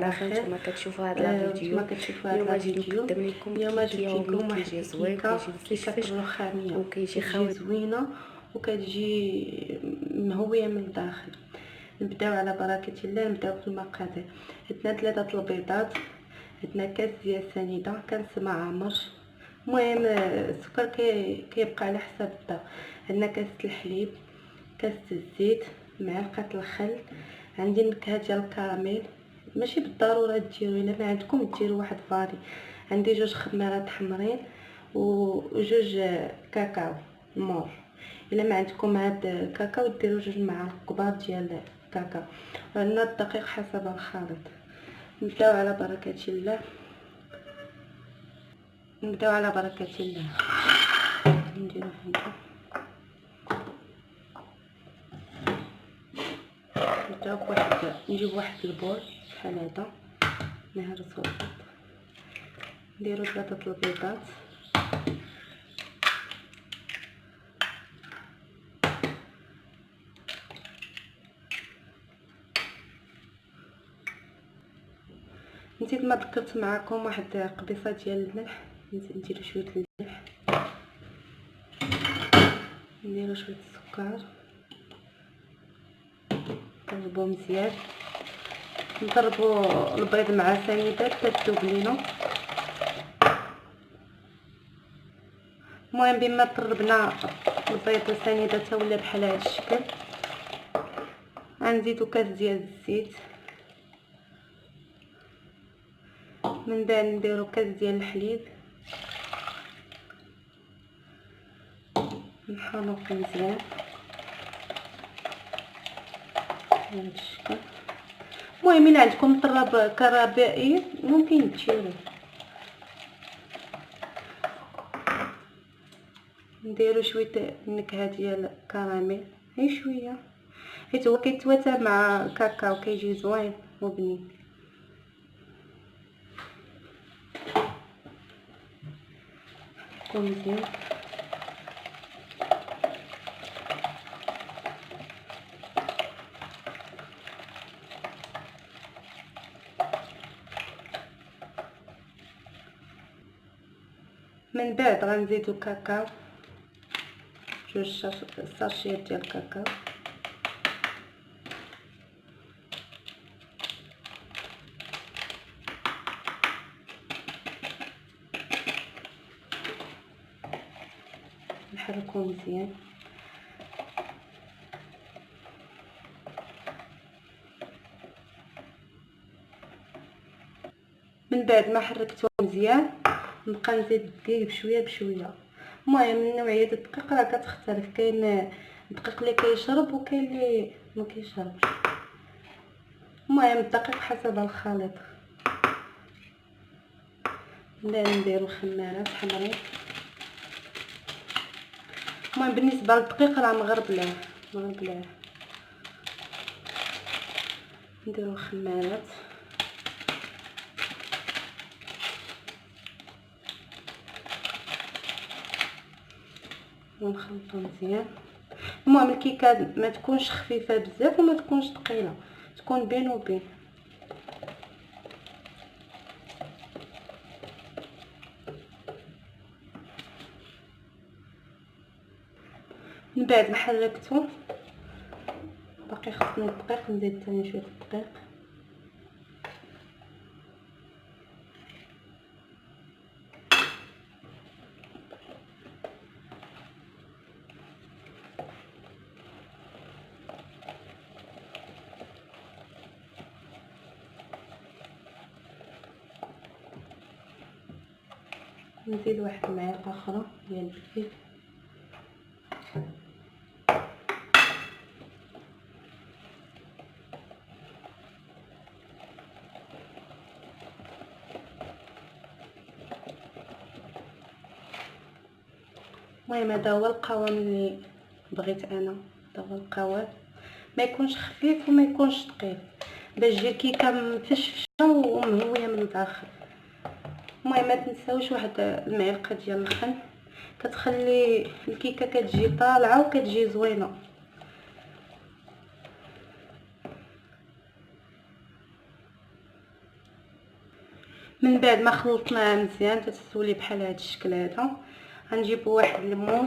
على خير. نتوما كتشوفوا هذا الفيديو، اليوم غادي نقدم لكم كيكه كيجي زوين، كيجي كيكه الرخاميه، وكيجي كتجي زوينه وكتجي مهويه من الداخل. نبداو على بركه الله. نبداو في المقادير. عندنا 3 البيضات، عندنا كاس ديال سنيده، كنسمع عامر، المهم السكر كيبقى على حسب الذوق. عندنا كاس الحليب، كاس الزيت، معلقه الخل، عندي النكهه ديال الكراميل، ماشي بالضروره ديروا، الا ما عندكم ديروا واحد فاري. عندي 2 خمارات حمرين و2 كاكاو مور. الا ما عندكم هاد الكاكاو ديروا 2 معالق كبار ديال الكاكاو. عندنا الدقيق حسب الخليط. نبداو على بركه الله. نديرو هكا، نبداو بواحد، نجيب واحد البول بحال هذا، نهرسو، نديرو 3 البيضات، نزيد ما ذكرت معكم واحد قبيصه ديال الملح، نديرو شويه الملح، نديرو شويه السكر، نضربو مزيان، نضربو البيض مع سنيده حتى تذوب لينا. المهم بما طربنا البيض وسنيده حتى ولا بحال هذا الشكل، غنزيدو كاس ديال الزيت، من بعد نديرو كاس ديال الحليب، نحركو مزيان بهذا الشكل. المهم الا عندكم طراب كرابائي ممكن تشيلوه. نديرو شويه النكهه ديال الكراميل، غير شويه، حيت هو كيتواتى مع الكاكاو كيجي زوين وبنين. مزيان من بعد غنزيدو كاكاو، 2 ساشيات ديال الكاكاو، نحركو مزيان. من بعد ما حركتو مزيان نبقى نزيد الدقيق بشويه بشويه. المهم نوعيه الدقيق راه كتختلف، كاين الدقيق اللي كيشرب وكاين اللي ما كيشربش. المهم الدقيق حسب الخليط. نديرو الخمارات حمرين. المهم بالنسبه للدقيق راه مغربلاه، نديرو الخمارات، ونخلطو مزيان. المهم الكيكه ما تكونش خفيفه بزاف وما تكونش ثقيله، تكون بين وبين. من بعد ما حركته باقي خصني الدقيق، نزيد ثاني شويه الدقيق، نزيد واحد المعلقه اخرى ديال البيض، المهم هذا هو القوام اللي بغيت انا. هذا هو القوام، ما يكونش خفيف وما يكونش ثقيل، باش تجي الكيكه مفشفشه ومهويه من الداخل. المهم ما تنساوش واحد المعلقه ديال الخل، كتخلي الكيكه كتجي طالعه وكتجي زوينه. من بعد ما خلطناها مزيان تتولي بحال هذا الشكل هذا. غنجيبوا واحد المول،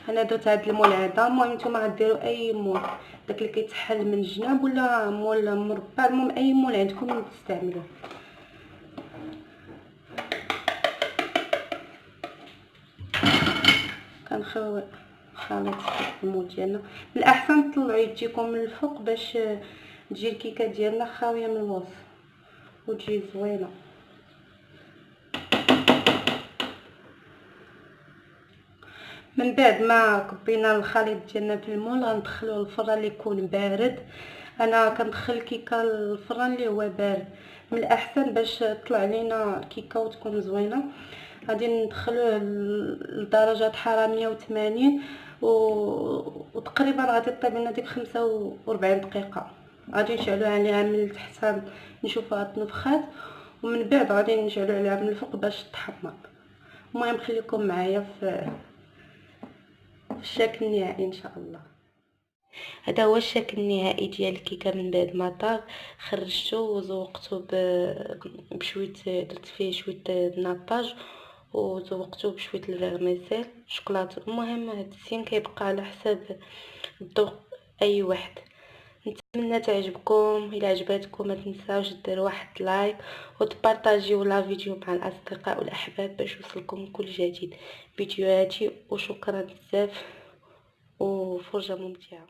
انا درت هذا المول هذا. المهم نتوما غديروا اي مول، داك اللي كيتحل من الجناب ولا مول مربع، المهم اي مول عندكم تستعملوه. كنخلط المول ديالنا. من الاحسن تطلعوا يديكم من الفوق باش تجي الكيكه ديالنا خاويه من الوسط وتجي زوينه. من بعد ما كبينا الخليط ديالنا في المول غندخلوه للفران اللي يكون بارد. انا كندخل الكيكه للفران اللي هو بارد من الاحسن باش تطلع لينا الكيكه وتكون زوينه. غادي ندخلوه لدرجه حراره 180 وتقريبا غادي طيب لنا ديك 45 دقيقه. غادي نشعلوا عليها من التحت نشوفوها تنفخات، ومن بعد غادي نشعلوا عليها من الفوق باش تحمر. المهم خليكم معايا في الشكل النهائي ان شاء الله. هذا هو الشكل النهائي ديال الكيكه من بعد ما طاب. خرجته وزوقته بشويه، درت فيه شويه ناباج وزوقته بشويه الفيرميسيل شوكولاته. المهم هذا الزين كيبقى على حساب الذوق اي واحد. نتمنى تعجبكم. الى عجبتكم ما تنساوش ديروا واحد لايك وتبارطاجيو لا فيديو مع الاصدقاء والاحباب باش يوصلكم كل جديد فيديوهاتي. وشكرا بزاف وفرجه ممتعه.